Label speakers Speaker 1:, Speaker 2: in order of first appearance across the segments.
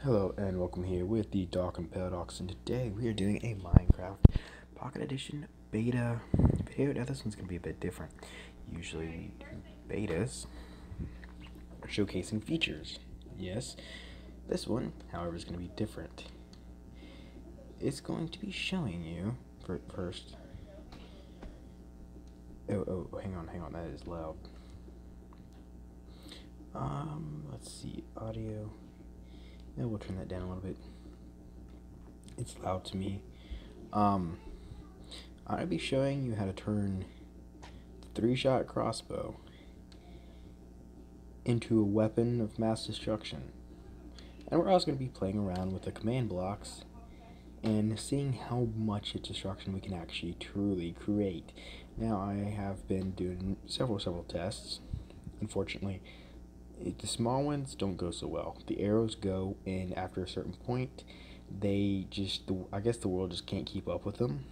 Speaker 1: Hello and welcome here with the Doc and Paradox, and today we are doing a Minecraft Pocket Edition beta video. Now this one's going to be a bit different. Usually we do betas showcasing features. Yes, this one, however, is going to be different. It's going to be showing you, first, hang on, that is loud. Let's see, audio. Yeah, we'll turn that down a little bit. It's loud to me. I'll be showing you how to turn the 3-shot crossbow into a weapon of mass destruction. And we're also going to be playing around with the command blocks and seeing how much destruction we can actually truly create. Now, I have been doing several tests. Unfortunately, the small ones don't go so well. The arrows go, and after a certain point, they just, I guess the world just can't keep up with them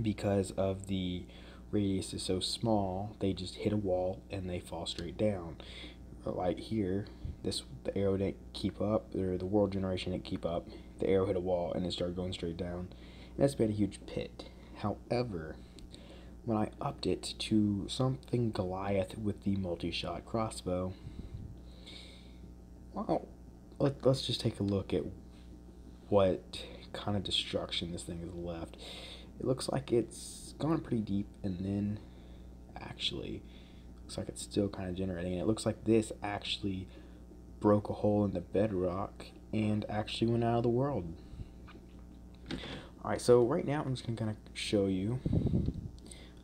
Speaker 1: because of the radius is so small. They just hit a wall and they fall straight down. Like here, the arrow didn't keep up, or the world generation didn't keep up. The arrow hit a wall and it started going straight down. And that's been a huge pit. However, when I upped it to something Goliath with the multi-shot crossbow, well, let's just take a look at what kind of destruction this thing has left. It looks like it's gone pretty deep, and then actually looks like it's still kind of generating, and it looks like this actually broke a hole in the bedrock and actually went out of the world. Alright, so right now I'm just going to kind of show you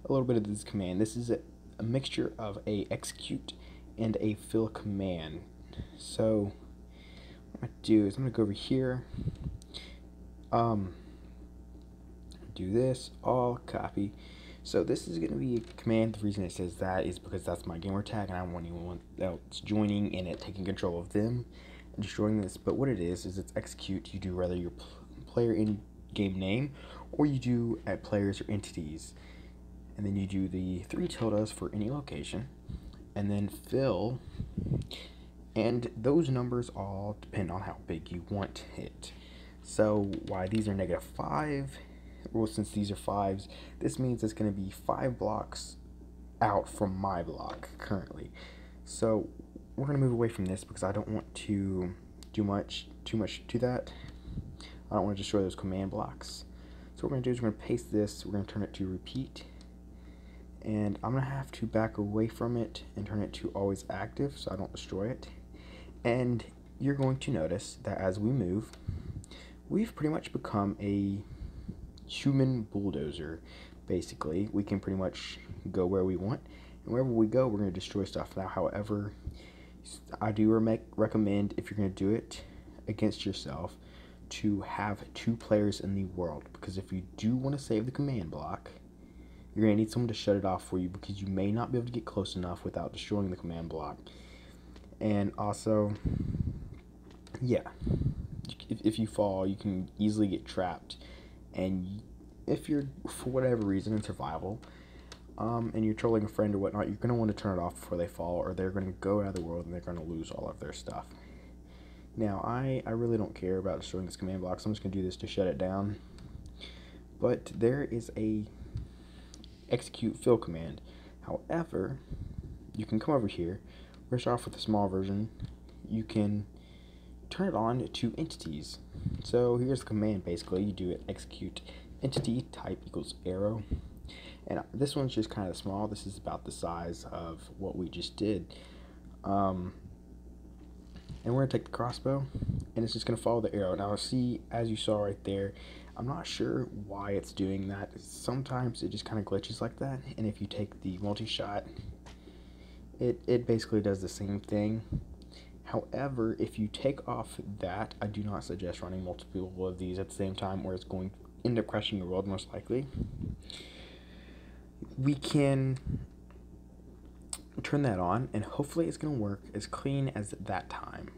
Speaker 1: a little bit of this command. This is a mixture of a execute and a fill command. So what I'm going to do is I'm going to go over here, do this, all copy. So this is going to be a command. The reason it says that is because that's my gamer tag, and I don't want anyone else joining in it taking control of them and destroying this. But what it is it's execute. You do rather your player in-game name, or you do at players or entities, and then you do the 3 tildes for any location, and then fill. And those numbers all depend on how big you want it. So why these are -5, well, since these are 5s, this means it's going to be 5 blocks out from my block currently. So we're going to move away from this because I don't want to do too much to that. I don't want to destroy those command blocks. So what we're going to do is we're going to paste this, we're going to turn it to repeat, and I'm going to have to back away from it and turn it to always active so I don't destroy it. And you're going to notice that as we move, we've pretty much become a human bulldozer. Basically, we can pretty much go where we want, and wherever we go, we're going to destroy stuff. Now, however, I do recommend, if you're going to do it against yourself, to have 2 players in the world, because if you do want to save the command block, you're going to need someone to shut it off for you, because you may not be able to get close enough without destroying the command block. And also, yeah, if you fall, you can easily get trapped. And if you're, for whatever reason, in survival, and you're trolling a friend or whatnot, you're going to want to turn it off before they fall, or they're going to go out of the world and they're going to lose all of their stuff. Now, I really don't care about destroying this command block, so I'm just going to do this to shut it down. But there is a execute fill command. However, you can come over here. We're going to start off with a small version. You can turn it on to entities. So here's the command. Basically, you do it execute entity type equals arrow, and this one's just kind of small. This is about the size of what we just did. And we're gonna take the crossbow, and it's just gonna follow the arrow. Now see, as you saw right there, I'm not sure why it's doing that. Sometimes it just kind of glitches like that, and if you take the multi-shot, it basically does the same thing. However, if you take off that, I do not suggest running multiple of these at the same time, or it's going to end up crashing your world most likely. We can turn that on, and hopefully it's going to work as clean as that time.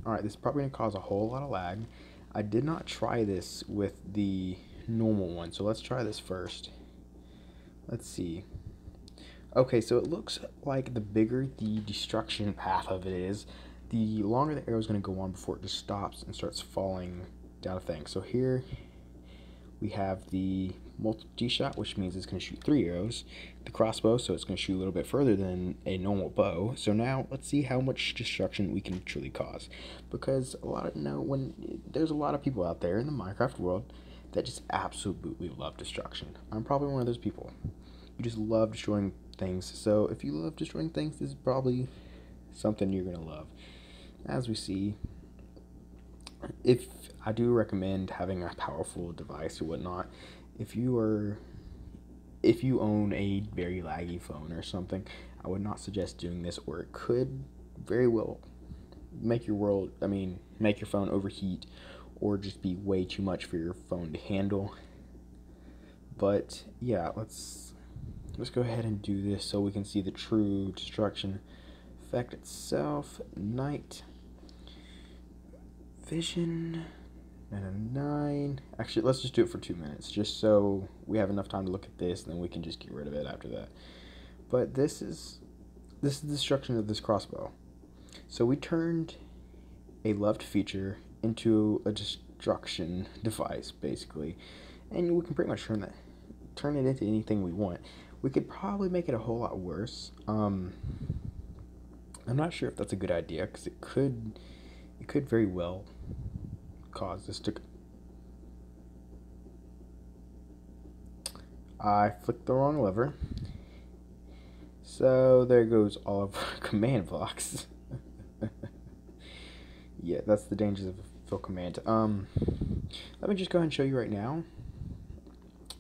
Speaker 1: Alright, this is probably going to cause a whole lot of lag. I did not try this with the normal one, so let's try this first. Let's see. Okay, so it looks like the bigger the destruction path of it is, the longer the arrow is going to go on before it just stops and starts falling down a thing. So here we have the multi-shot, which means it's going to shoot 3 arrows. The crossbow, so it's going to shoot a little bit further than a normal bow. So now let's see how much destruction we can truly cause, because there's a lot of people out there in the Minecraft world that just absolutely love destruction. I'm probably one of those people. You just love destroying things. So if you love destroying things, this is probably something you're going to love. As we see, if I do recommend having a powerful device or whatnot, if you own a very laggy phone or something, I would not suggest doing this, or it could very well make your phone overheat, or just be way too much for your phone to handle. But yeah, let's go ahead and do this so we can see the true destruction effect itself. Night vision and a 9. Actually, let's just do it for 2 minutes, just so we have enough time to look at this, and then we can just get rid of it after that. But this is the destruction of this crossbow. So we turned a loved feature into a destruction device, basically, and we can pretty much turn it into anything we want. We could probably make it a whole lot worse. I'm not sure if that's a good idea, because it could very well cause this to... I flicked the wrong lever. So there goes all of our command blocks. Yeah, that's the dangers of fill command. Let me just go ahead and show you right now.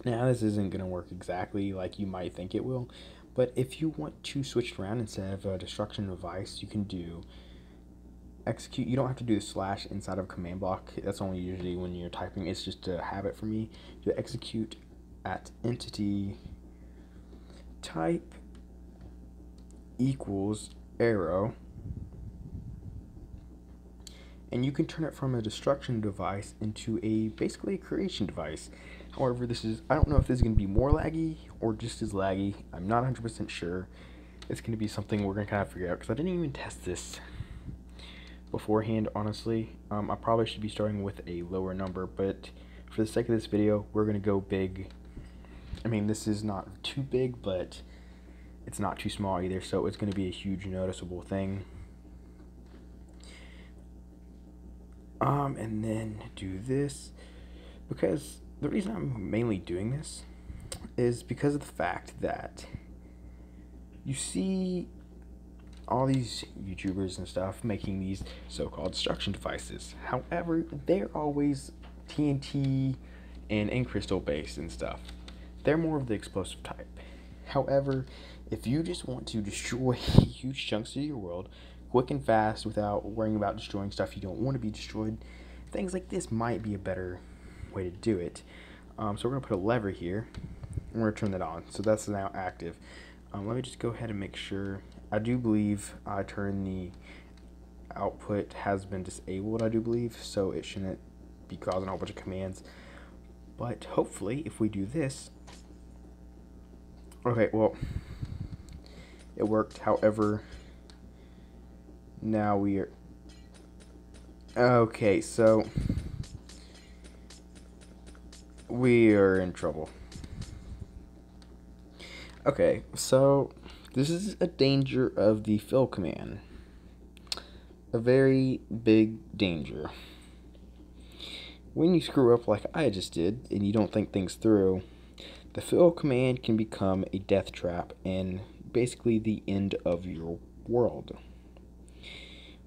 Speaker 1: Now, this isn't going to work exactly like you might think it will, but if you want to switch it around, instead of a destruction device, you can do execute. You don't have to do the slash inside of a command block. That's only usually when you're typing. It's just a habit for me. Do execute at entity type equals arrow, and you can turn it from a destruction device into basically a creation device. However, I don't know if this is going to be more laggy or just as laggy. I'm not 100% sure. It's going to be something we're going to kind of figure out, because I didn't even test this beforehand, honestly. I probably should be starting with a lower number, but for the sake of this video, we're going to go big. I mean, this is not too big, but it's not too small either, so it's going to be a huge noticeable thing. And then do this, because the reason I'm mainly doing this is because of the fact that you see all these YouTubers and stuff making these so-called destruction devices. However, they're always TNT and end crystal based and stuff. They're more of the explosive type. However, if you just want to destroy huge chunks of your world quick and fast without worrying about destroying stuff you don't want to be destroyed, things like this might be a better way to do it. So we're going to put a lever here, and we're going to turn that on. So that's now active. Let me just go ahead and make sure. I do believe I turned the output has been disabled, I do believe, so it shouldn't be causing a whole bunch of commands. But hopefully, if we do this... Okay, well, it worked. However, now we are... Okay, so we are in trouble. Okay, so this is a danger of the fill command. A very big danger. When you screw up like I just did, and you don't think things through, the fill command can become a death trap and basically the end of your world.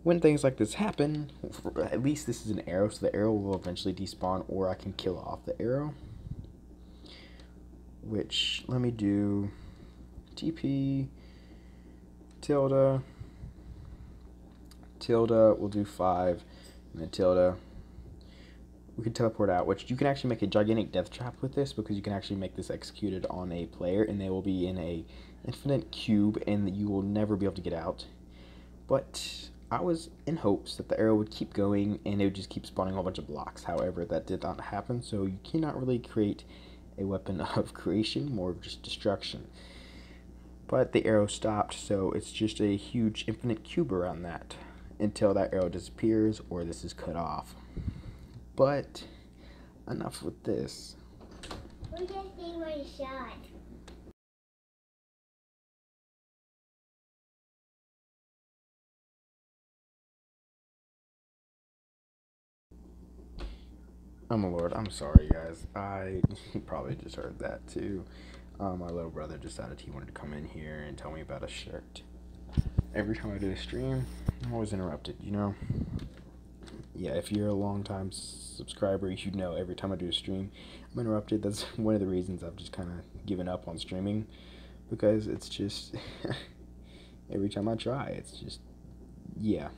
Speaker 1: When things like this happen, at least this is an arrow, so the arrow will eventually despawn, or I can kill off the arrow. Which, let me do TP tilde, we'll do 5, and then tilde. We can teleport out, which you can actually make a gigantic death trap with this, because you can actually make this executed on a player, and they will be in a infinite cube, and you will never be able to get out. But I was in hopes that the arrow would keep going, and it would just keep spawning a whole bunch of blocks. However, that did not happen, so you cannot really create a weapon of creation, more of just destruction. But the arrow stopped, so it's just a huge infinite cube around that. until that arrow disappears or this is cut off. But enough with this.
Speaker 2: We're just getting my shot.
Speaker 1: Oh my lord, I'm sorry guys. You probably just heard that too. My little brother decided he wanted to come in here and tell me about a shirt. Every time I do a stream, I'm always interrupted, you know? Yeah, if you're a long time subscriber, you know every time I do a stream, I'm interrupted. That's one of the reasons I've just kind of given up on streaming, because it's just, every time I try, it's just, yeah.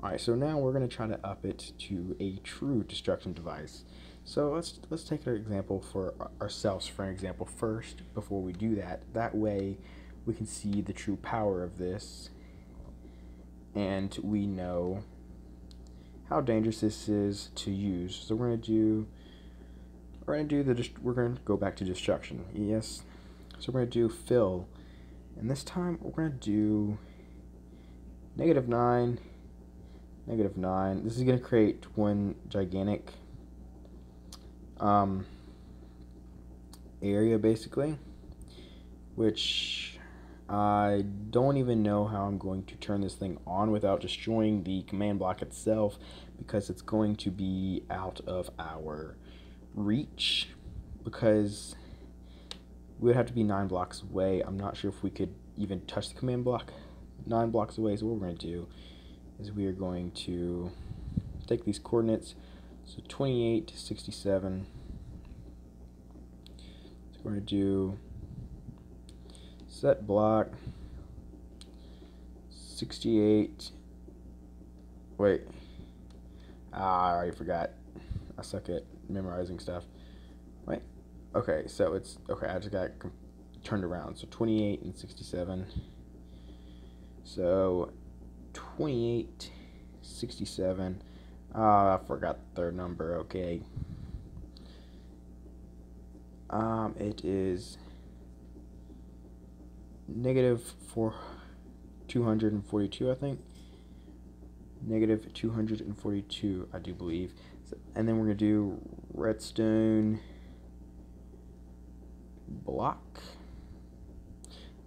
Speaker 1: Alright, so now we're going to try to up it to a true destruction device. So let's take an example for ourselves, for an example first, before we do that. That way we can see the true power of this, and we know how dangerous this is to use. So we're gonna go back to destruction. Yes. So we're gonna do fill, and this time we're gonna do -9, -9. This is gonna create one gigantic area basically, which I don't even know how I'm going to turn this thing on without destroying the command block itself, because it's going to be out of our reach, because we would have to be 9 blocks away. I'm not sure if we could even touch the command block 9 blocks away. So what we're going to do is we are going to take these coordinates, so 28, 67. So we're going to do set block 68. Wait, I already forgot. I suck at memorizing stuff. Wait, okay, so it's okay. I just got turned around. So 28 and 67. So 28, 67. I forgot the third number. Okay. It is -242, I think. -242, I do believe. So, and then we're gonna do redstone block.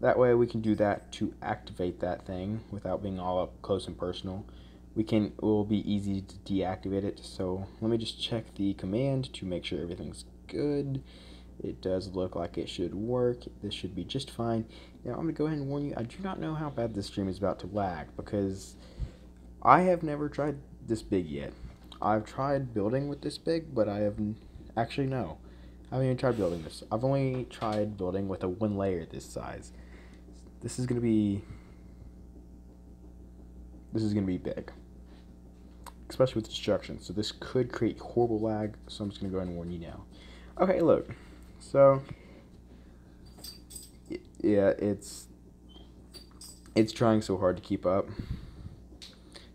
Speaker 1: That way we can do that to activate that thing without being all up close and personal. It will be easy to deactivate it. So let me just check the command to make sure everything's good. It does look like it should work. This should be just fine. Now I'm gonna go ahead and warn you, I do not know how bad this stream is about to lag, because I have never tried this big yet. I've tried building with this big, but I haven't actually, no. I haven't even tried building this. I've only tried building with a 1 layer this size. This is gonna be big, especially with destruction. So this could create horrible lag. So I'm just gonna go ahead and warn you now. Okay, look. So yeah, it's trying so hard to keep up.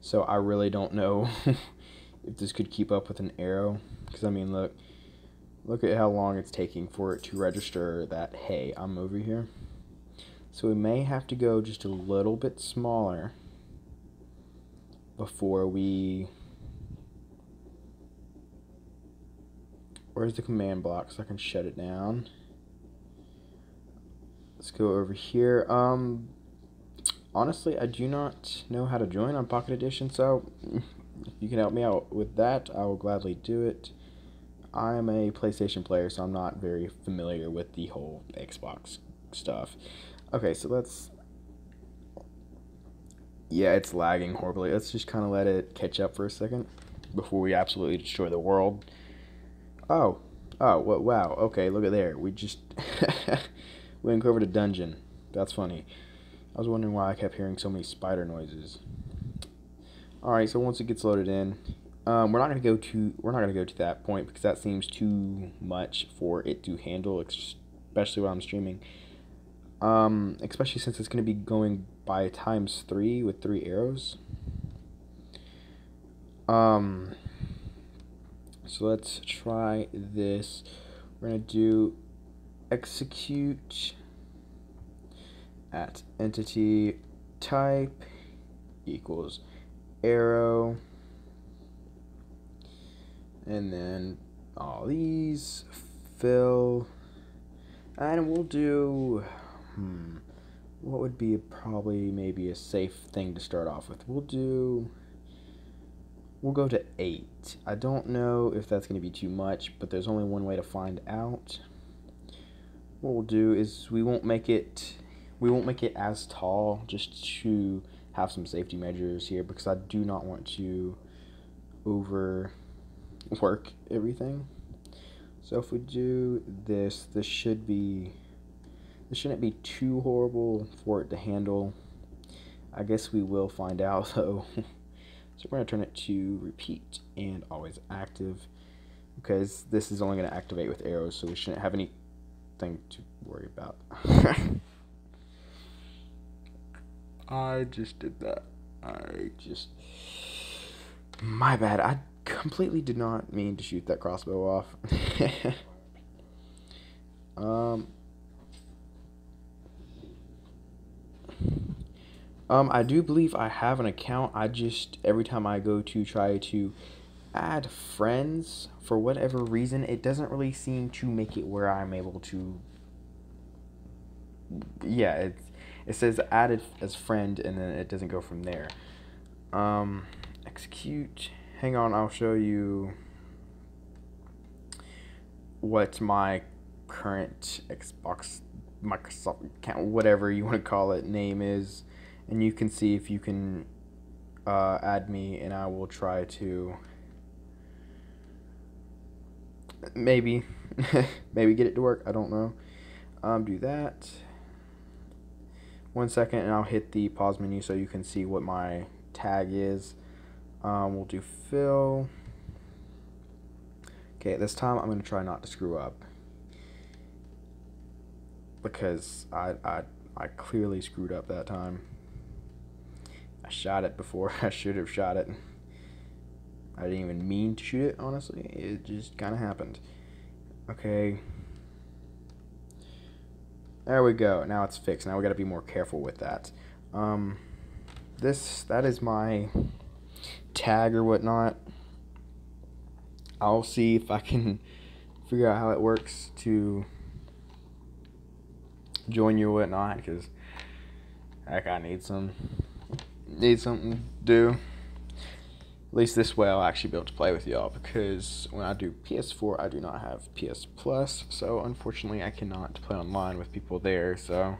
Speaker 1: So I really don't know if this could keep up with an arrow, because I mean, look at how long it's taking for it to register that, hey, I'm over here. So we may have to go just a little bit smaller before we... Where's the command block so I can shut it down? Let's go over here. Honestly, I do not know how to join on Pocket Edition, so if you can help me out with that, I will gladly do it. I'm a PlayStation player, so I'm not very familiar with the whole Xbox stuff. Okay, so let's... Yeah, it's lagging horribly. Let's just kind of let it catch up for a second before we absolutely destroy the world. Oh, wow. Okay, look at there. We just we uncovered a dungeon. That's funny. I was wondering why I kept hearing so many spider noises. All right, so once it gets loaded in, we're not gonna go to that point, because that seems too much for it to handle, especially while I'm streaming. Especially since it's gonna be going by ×3 with 3 arrows. So let's try this. We're gonna do execute at entity type equals arrow, and then all these fill, and we'll do what would be probably maybe a safe thing to start off with. We'll go to 8. I don't know if that's going to be too much, but there's only one way to find out. What we'll do is we won't make it as tall, just to have some safety measures here, because I do not want to overwork everything. So if we do this, this shouldn't be too horrible for it to handle. I guess we will find out though. So we're going to turn it to repeat and always active, because this is only going to activate with arrows, so we shouldn't have anything to worry about. I just did that. My bad. I completely did not mean to shoot that crossbow off. I do believe I have an account. I just, every time I go to try to add friends, for whatever reason, it doesn't really seem to make it where I'm able to, yeah, it says added as friend, and then it doesn't go from there. Execute. Hang on, I'll show you what my current Microsoft account, whatever you want to call it, name is, and you can see if you can add me, and I will try to maybe maybe get it to work. I don't know. Do that. 1 second, and I'll hit the pause menu so you can see what my tag is. We'll do fill. Okay, this time I'm going to try not to screw up, because I clearly screwed up that time. I shot it before I should have shot it. I didn't even mean to shoot it, honestly. It just kind of happened. Okay. There we go. Now it's fixed. Now we got to be more careful with that. That is my tag or whatnot. I'll see if I can figure out how it works to join you or whatnot, because heck, I need something to do. At least this way I'll actually be able to play with y'all, because when I do PS4, I do not have PS Plus, so unfortunately I cannot play online with people there. So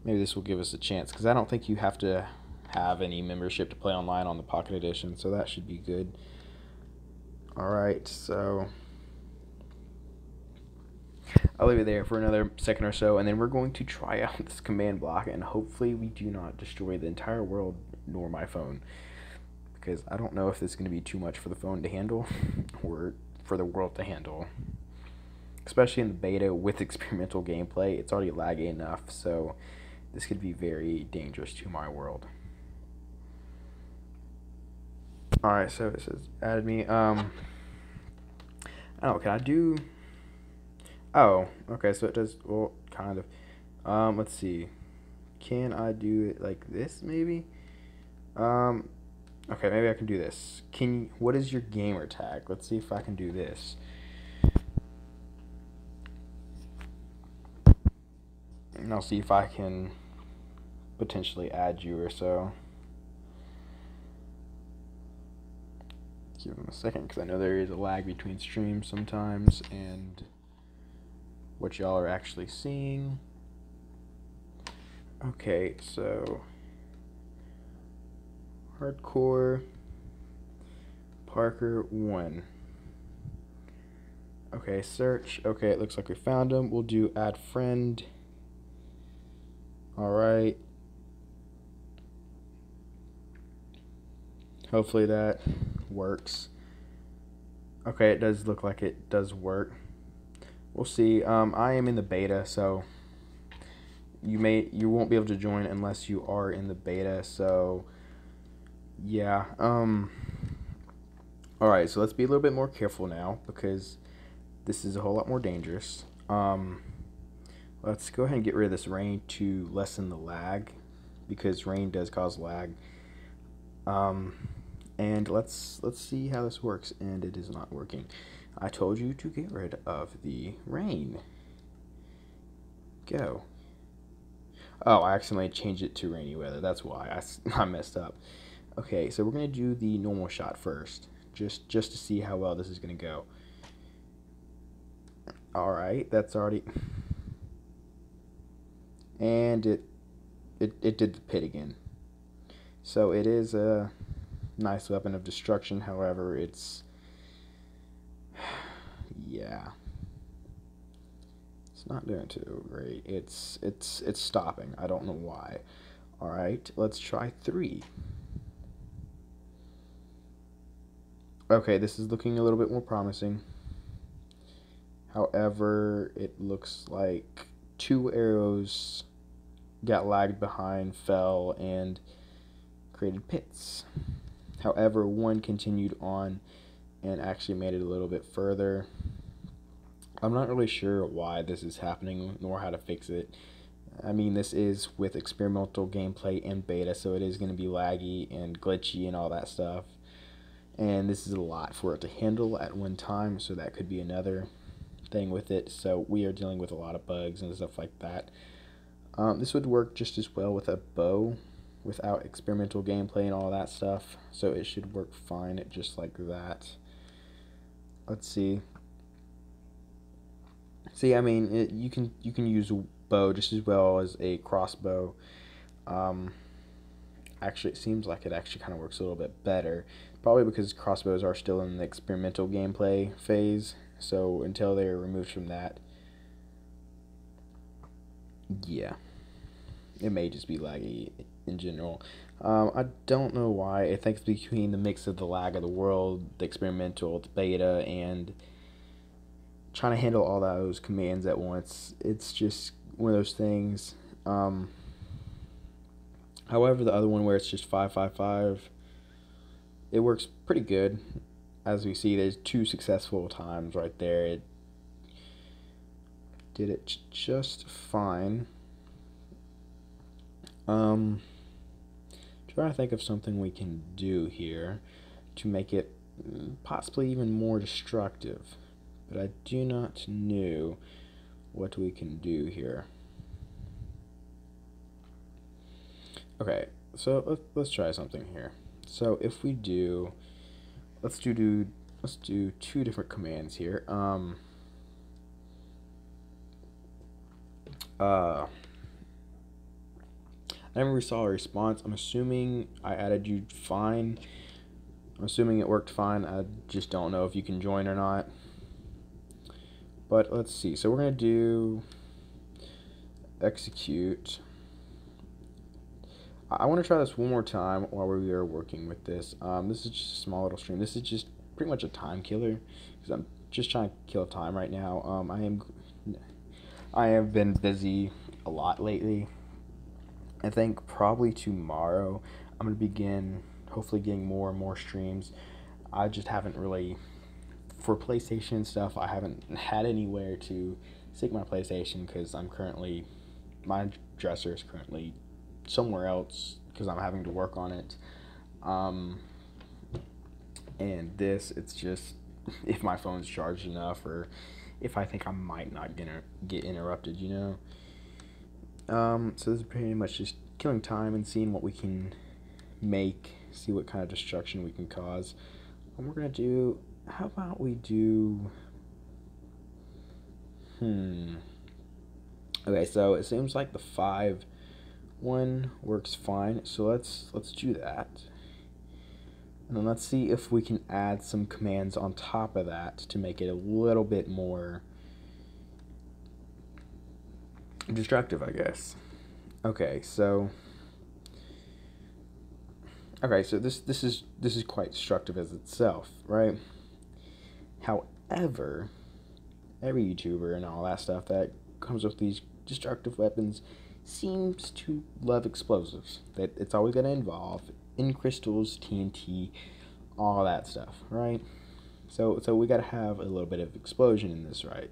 Speaker 1: maybe this will give us a chance, because I don't think you have to have any membership to play online on the Pocket Edition, so that should be good. Alright, so I'll leave it there for another second or so, and then we're going to try out this command block, and hopefully we do not destroy the entire world nor my phone, because I don't know if this is going to be too much for the phone to handle or for the world to handle. Especially in the beta with experimental gameplay, it's already laggy enough, so this could be very dangerous to my world. Alright, so it says added me. Oh, can I do... Oh, okay, so it does, well, kind of. Let's see. Can I do it like this, maybe? Okay, maybe I can do this. What is your gamer tag? Let's see if I can do this. And I'll see if I can potentially add you or so. Give them a second, because I know there is a lag between streams sometimes and what y'all are actually seeing. Okay, so hardcore Parker 1. Okay, search. Okay, it looks like we found him. We'll do add friend. Alright. Hopefully that works. Okay, it does look like it does work. We'll see. I am in the beta, so you won't be able to join unless you are in the beta, so yeah. Alright, so let's be a little bit more careful now, because this is a whole lot more dangerous. Let's go ahead and get rid of this rain to lessen the lag, because rain does cause lag. And let's see how this works. And it is not working. I told you to get rid of the rain. Go. Oh, I accidentally changed it to rainy weather. That's why I messed up. Okay, so we're gonna do the normal shot first, just to see how well this is gonna go. All right, that's already, and it did the pit again. So it is a nice weapon of destruction. However, it's yeah, it's not doing too great. It's stopping. I don't know why. All right, let's try 3. Okay, this is looking a little bit more promising. However, it looks like 2 arrows got lagged behind, fell, and created pits. However, 1 continued on and actually made it a little bit further. I'm not really sure why this is happening nor how to fix it. I mean, this is with experimental gameplay in beta, so it is going to be laggy and glitchy and all that stuff. And this is a lot for it to handle at one time, so that could be another thing with it. So we are dealing with a lot of bugs and stuff like that. This would work just as well with a bow without experimental gameplay and all that stuff, so it should work fine just like that. Let's see. See, I mean, you can use a bow just as well as a crossbow. Actually, it seems like it actually kind of works a little bit better, probably because crossbows are still in the experimental gameplay phase. So until they're removed from that, yeah, it may just be laggy in general. I don't know why. I think it's between the mix of the lag of the world, the experimental, the beta, and trying to handle all those commands at once. It's just one of those things. However, the other one where it's just 555, it works pretty good. As we see, there's 2 successful times right there. It did it just fine. Trying to think of something we can do here to make it possibly even more destructive, but I do not know what we can do here. Okay, so let's try something here. So if we do, let's do 2 different commands here. I never saw a response. I'm assuming I added you fine. I'm assuming it worked fine. I just don't know if you can join or not. But let's see. So we're gonna do execute. I want to try this one more time while we are working with this. This is just a small little stream. This is just pretty much a time killer because I'm just trying to kill time right now. I have been busy a lot lately. I think probably tomorrow I'm gonna begin hopefully getting more and more streams. I just haven't really, for PlayStation stuff, I haven't had anywhere to stick my PlayStation because my dresser is currently somewhere else because I'm having to work on it. And it's just if my phone's charged enough or if I think I might not get interrupted, you know. So this is pretty much just killing time and seeing what we can make, see what kind of destruction we can cause. And we're gonna do, how about we do, okay, so it seems like the 5 one works fine, so let's do that. And then let's see if we can add some commands on top of that to make it a little bit more destructive, I guess. Okay, so this is quite destructive as itself, right? However, every YouTuber and all that stuff that comes with these destructive weapons seems to love explosives. That it's always going to involve in crystals, TNT, all that stuff, right? So we got to have a little bit of explosion in this, right?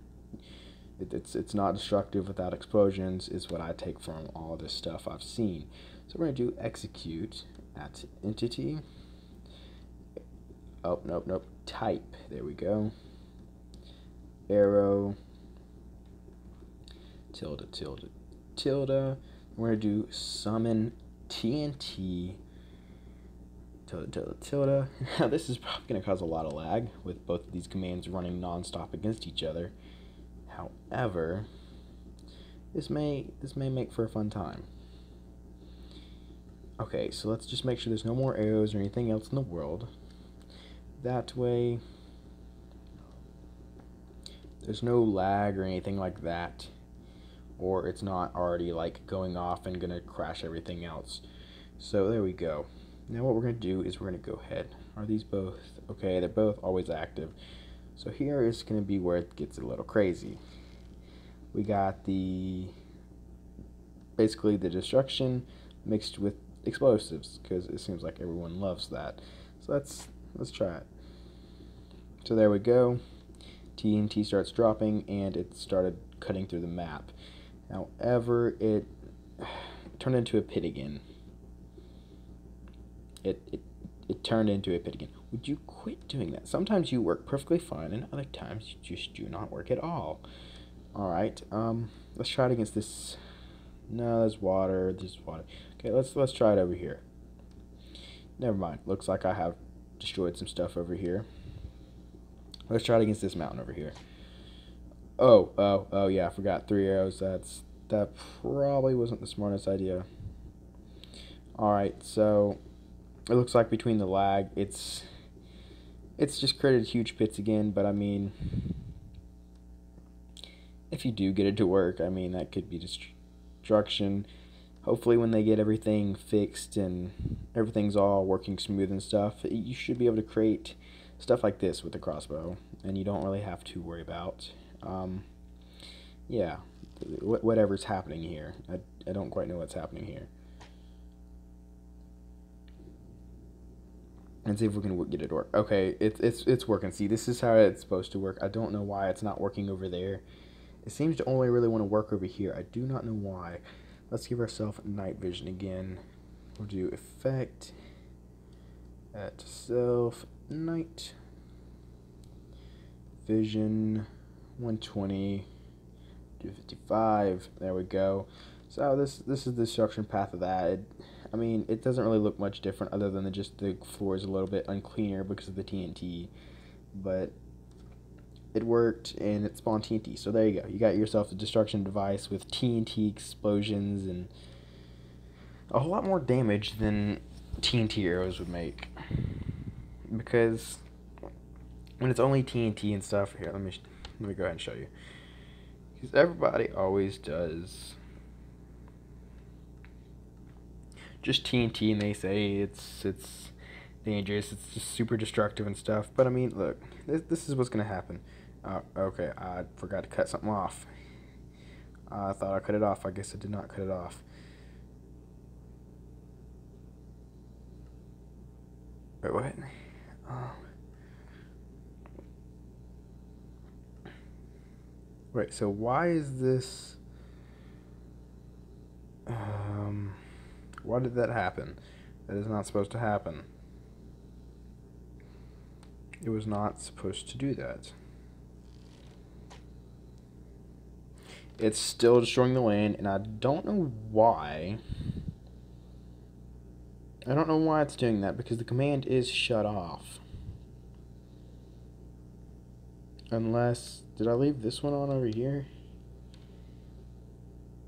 Speaker 1: It's not destructive without explosions is what I take from all this stuff I've seen. So we're going to do execute, at entity. Oh, nope. Type. There we go. Arrow. Tilde. We're going to do summon TNT. Tilde. Now, this is probably going to cause a lot of lag with both of these commands running non-stop against each other. However, this may make for a fun time. Okay, so let's just make sure there's no more arrows or anything else in the world. That way, there's no lag or anything like that, or it's not already like going off and gonna crash everything else. So there we go. Now what we're gonna do is we're gonna go ahead. Are these both okay? They're both always active. So here is gonna be where it gets a little crazy. We got basically the destruction mixed with explosives, because it seems like everyone loves that. So let's try it. So there we go. TNT starts dropping and it started cutting through the map. However, it turned into a pit again. It turned into a pit again. Would you quit doing that? Sometimes you work perfectly fine and other times you just do not work at all. Alright, let's try it against this. No, there's water. Okay, let's try it over here. Never mind. Looks like I have destroyed some stuff over here. Let's try it against this mountain over here. Oh yeah, I forgot 3 arrows. That probably wasn't the smartest idea. Alright, so it looks like between the lag, it's just created huge pits again, but I mean, if you do get it to work, I mean, that could be destruction. Hopefully when they get everything fixed and everything's all working smooth and stuff, you should be able to create stuff like this with the crossbow, and you don't really have to worry about, yeah, whatever's happening here. I don't quite know what's happening here. And see if we can get it to work. Okay, it's working. See, this is how it's supposed to work. I don't know why it's not working over there. It seems to only really want to work over here. I do not know why. Let's give ourselves night vision again. We'll do effect at self night vision 120 do 55. There we go. So this is the destruction path of that. I mean, it doesn't really look much different other than just the floor is a little bit uncleaner because of the TNT, but it worked and it spawned TNT. So there you go. You got yourself a destruction device with TNT explosions and a whole lot more damage than TNT arrows would make. Because when it's only TNT and stuff, here, let me go ahead and show you. Because everybody always does just TNT and they say it's dangerous, it's just super destructive and stuff. But I mean, look, this is what's gonna happen. Okay, I forgot to cut something off. I thought I cut it off. I guess I did not cut it off. Wait, what? Wait, so why is this? Why did that happen? That is not supposed to happen. It was not supposed to do that. It's still destroying the land, and I don't know why. I don't know why it's doing that, because the command is shut off. Unless, did I leave this one on over here?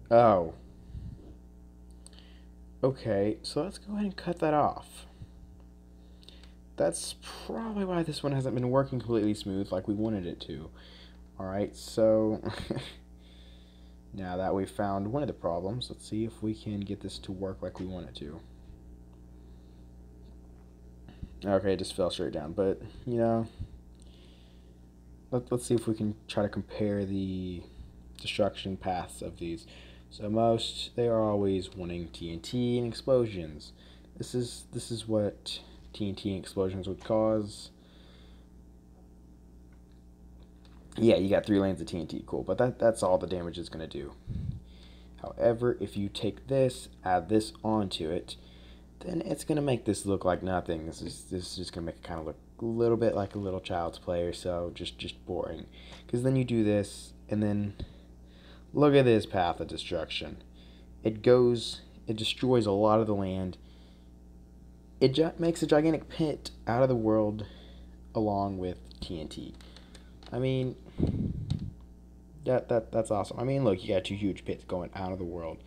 Speaker 1: Oh. Okay, so let's go ahead and cut that off. That's probably why this one hasn't been working completely smooth like we wanted it to. Alright, so now that we've found one of the problems, let's see if we can get this to work like we want it to. Okay, it just fell straight down, but, you know, let's see if we can try to compare the destruction paths of these. So they are always wanting TNT and explosions. This is what TNT and explosions would cause. Yeah, you got 3 lanes of TNT, cool, but that's all the damage it's going to do. However, if you take this, add this onto it, then it's gonna make this look like nothing. This is just gonna make it kind of look a little bit like a little child's play or so, just boring. Because then you do this, and then look at this path of destruction. It destroys a lot of the land. It makes a gigantic pit out of the world, along with TNT. I mean, that's awesome. I mean, look, you got two huge pits going out of the world.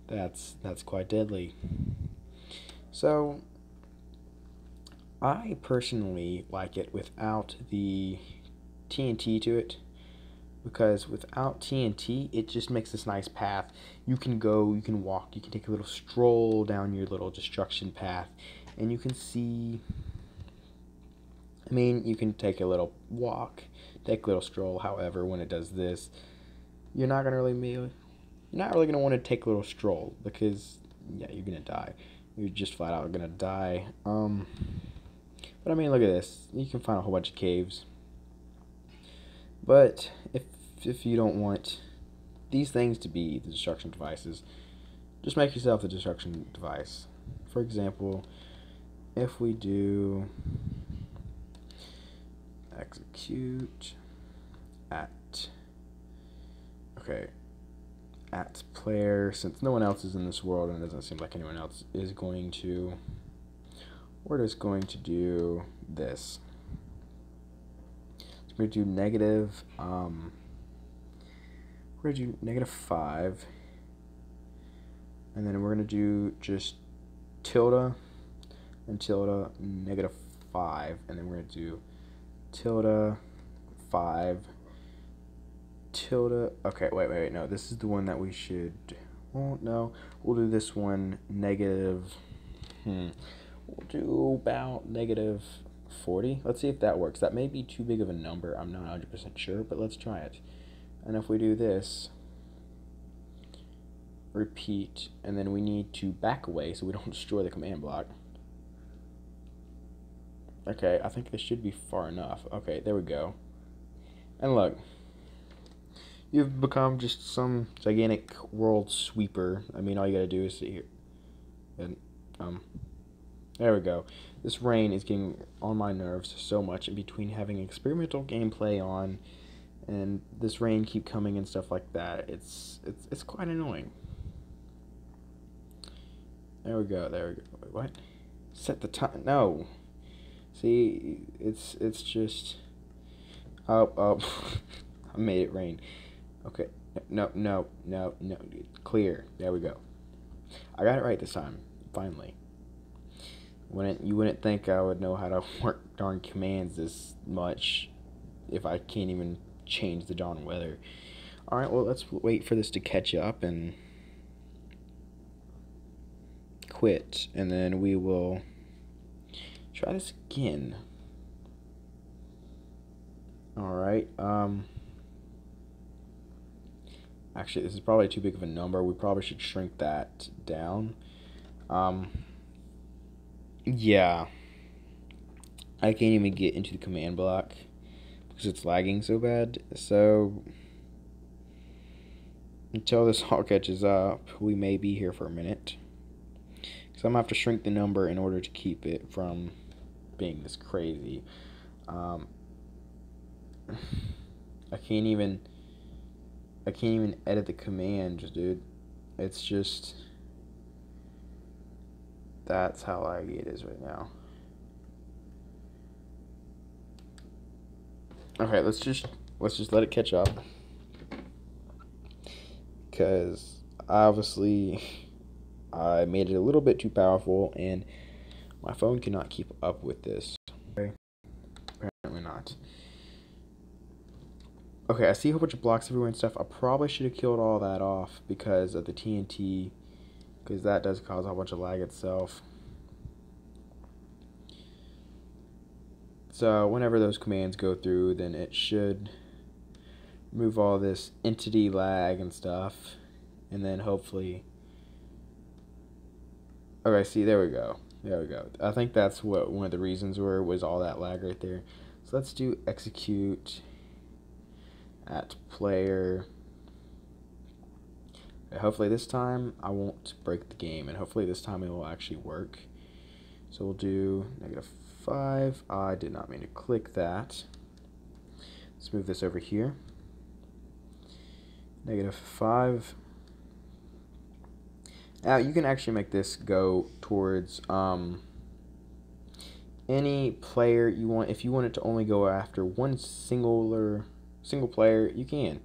Speaker 1: That's quite deadly. So, I personally like it without the TNT to it, because without TNT, it just makes this nice path. You can go, you can walk, you can take a little stroll down your little destruction path, and you can see. I mean, you can take a little walk, take a little stroll. However, when it does this, you're not really gonna want to take a little stroll, because yeah, you're gonna die. You're just flat out gonna die. But I mean, look at this. You can find a whole bunch of caves. But if you don't want these things to be the destruction devices, just make yourself the destruction device. For example, if we do execute at player, since no one else is in this world and it doesn't seem like anyone else is going to, we're just going to do this. So we're going to do negative, we're going to do -5, and then we're going to do just tilde and tilde -5, and then we're going to do tilde 5 tilde. Okay, wait, no, this is the one that we should, well, no, we'll do this one negative, we'll do about -40. Let's see if that works. That may be too big of a number, I'm not 100% sure, but let's try it. And if we do this, repeat, and then we need to back away so we don't destroy the command block. Okay, I think this should be far enough. Okay, there we go. And look, you've become just some gigantic world sweeper. I mean, all you gotta do is sit here. And, there we go. This rain is getting on my nerves so much, in between having experimental gameplay on and this rain keep coming and stuff like that. It's quite annoying. There we go. Wait, what? Set the time. No. See, it's just. Oh. I made it rain. Okay. No. Clear. There we go. I got it right this time. Finally. You wouldn't think I would know how to work darn commands this much if I can't even change the darn weather. Alright, well, let's wait for this to catch up and quit, and then we will try this again. Alright, actually, this is probably too big of a number. We probably should shrink that down. Yeah, I can't even get into the command block because it's lagging so bad. So until this all catches up, we may be here for a minute. So I'm gonna have to shrink the number in order to keep it from being this crazy. I can't even edit the commands, dude. It's just, that's how laggy it is right now. Okay, let's just let it catch up, because obviously I made it a little bit too powerful and my phone cannot keep up with this. Okay, apparently not. Okay, I see a whole bunch of blocks everywhere and stuff. I probably should have killed all that off because of the TNT, because that does cause a whole bunch of lag itself. So whenever those commands go through, then it should remove all this entity lag and stuff, and then hopefully, okay, see, there we go. I think that's what one of the reasons was all that lag right there. So let's do execute at player. Hopefully this time I won't break the game, and hopefully this time it will actually work. So we'll do -5. I did not mean to click that. Let's move this over here. -5. Now you can actually make this go towards any player you want. If you want it to only go after one single player, you can.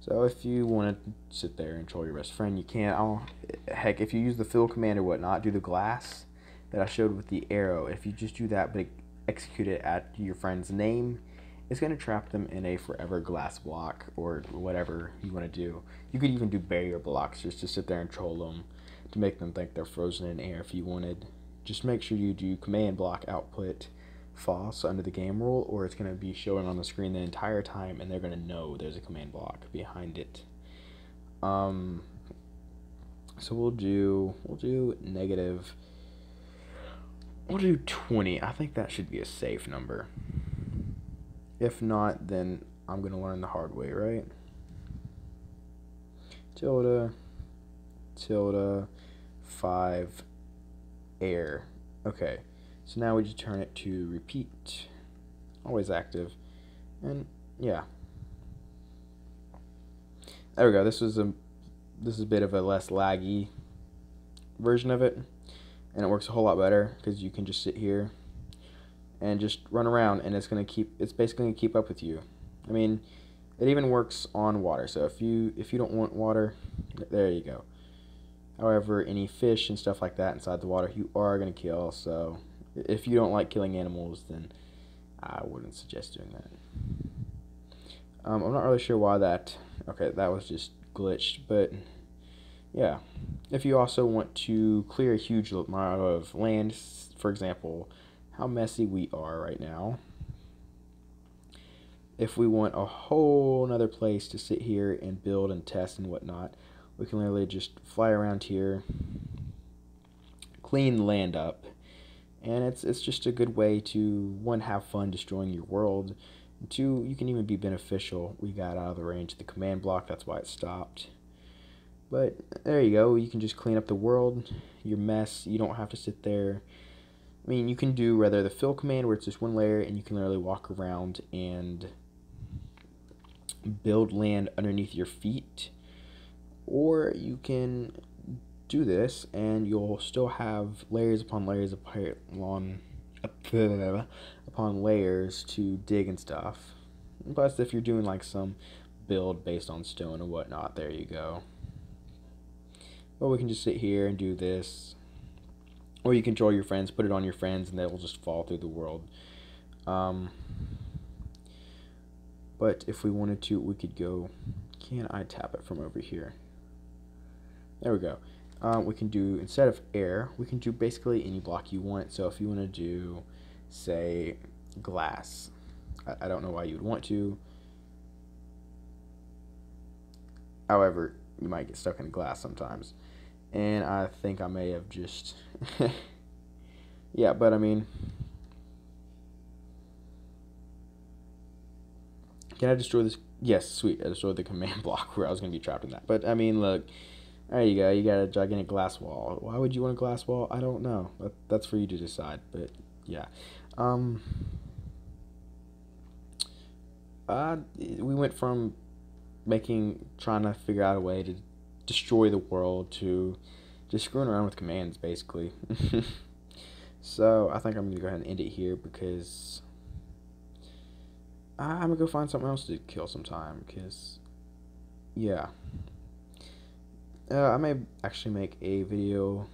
Speaker 1: So if you want to sit there and troll your best friend, you can. Heck, if you use the fill command or whatnot, do the glass that I showed with the arrow. If you just do that but execute it at your friend's name, it's going to trap them in a forever glass block or whatever you want to do. You could even do barrier blocks just to sit there and troll them to make them think they're frozen in air if you wanted. Just make sure you do command block output false under the game rule, or it's going to be showing on the screen the entire time and they're going to know there's a command block behind it. So we'll do -20. I think that should be a safe number. If not, then I'm going to learn the hard way, right? Tilde 5 air. Okay, so now we just turn it to repeat, always active, and yeah, there we go. This is a bit of a less laggy version of it, and it works a whole lot better because you can just sit here and just run around, and it's basically gonna keep up with you. I mean, it even works on water. So if you don't want water, there you go. However, any fish and stuff like that inside the water, you are going to kill. So if you don't like killing animals, then I wouldn't suggest doing that. I'm not really sure why that... Okay, that was just glitched. But yeah, if you also want to clear a huge amount of land, for example, how messy we are right now. If we want a whole nother place to sit here and build and test and whatnot, we can literally just fly around here, clean the land up, and it's just a good way to, one, have fun destroying your world, and two, you can even be beneficial. We got out of the range of the command block, that's why it stopped. But there you go, you can just clean up the world, your mess. You don't have to sit there. I mean, you can do rather the fill command where it's just one layer and you can literally walk around and build land underneath your feet. Or you can do this and you'll still have layers upon layers upon layers to dig and stuff. Plus, if you're doing like some build based on stone or whatnot, there you go. Or we can just sit here and do this. Or you control your friends, put it on your friends, and they will just fall through the world. But if we wanted to, we could go... Can I tap it from over here? There we go. We can do, instead of air, we can do basically any block you want. So if you want to do, say, glass. I don't know why you would want to. However, you might get stuck in glass sometimes. And I think I may have just... yeah, but I mean... Can I destroy this? Yes, sweet. I destroyed the command block where I was going to be trapped in that. But, I mean, look... There you go. You got a gigantic glass wall. Why would you want a glass wall? I don't know. That's for you to decide. But, yeah. We went from trying to figure out a way to destroy the world to just screwing around with commands, basically. So I think I'm gonna go ahead and end it here because I'm gonna go find something else to kill sometime. Because yeah, I may actually make a video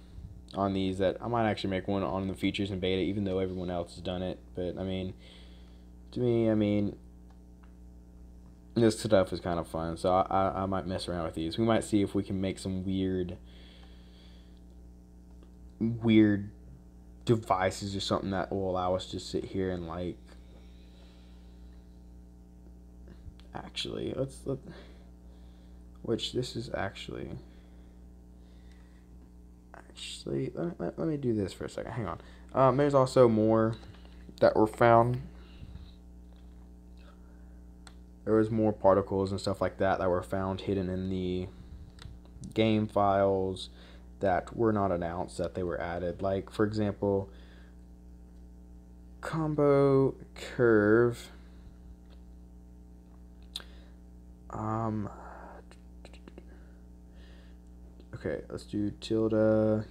Speaker 1: on these. That I might actually make one on the features in beta, even though everyone else has done it. But I mean, to me, I mean, this stuff is kind of fun, so I might mess around with these. We might see if we can make some weird devices or something that will allow us to sit here and like... Actually, which this is actually let me do this for a second. Hang on. There's also more that were found. There was more particles and stuff like that were found hidden in the game files that were not announced that they were added. Like, for example, combo curve. Okay, let's do tilde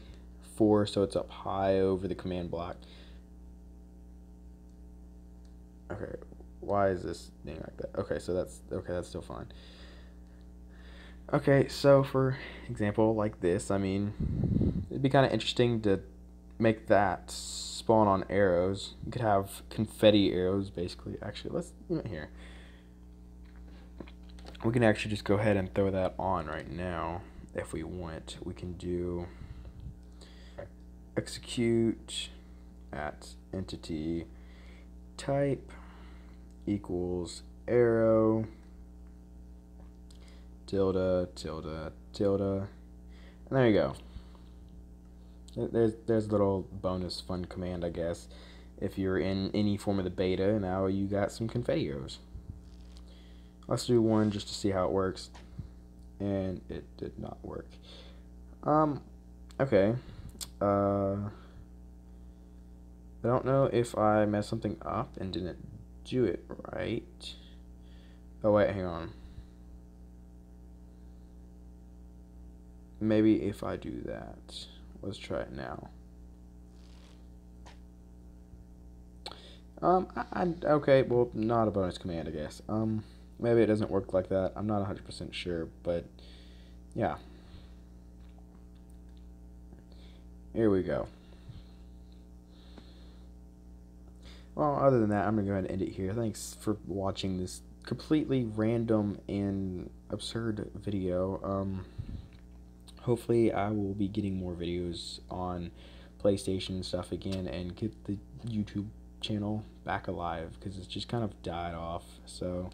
Speaker 1: 4 so it's up high over the command block. Okay, why is this being like that? Okay, so that's still fine. Okay, so for example, like this, I mean, it'd be kind of interesting to make that spawn on arrows. You could have confetti arrows, basically. Actually, let's here. We can actually just go ahead and throw that on right now if we want. We can do execute at entity type equals arrow tilde tilde tilde, and there you go. There's a little bonus fun command, I guess. If you're in any form of the beta, now you got some confetti arrows. Let's do one just to see how it works, and it did not work. Okay. I don't know if I messed something up and didn't do it right. Oh wait, hang on. Maybe if I do that. Let's try it now. Okay, well, not a bonus command, I guess. Maybe it doesn't work like that. I'm not 100% sure, but yeah. Here we go. Well, other than that, I'm going to go ahead and end it here. Thanks for watching this completely random and absurd video. Hopefully I will be getting more videos on PlayStation stuff again and get the YouTube channel back alive, because it's just kind of died off. So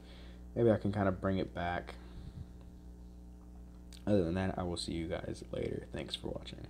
Speaker 1: maybe I can kind of bring it back. Other than that, I will see you guys later. Thanks for watching.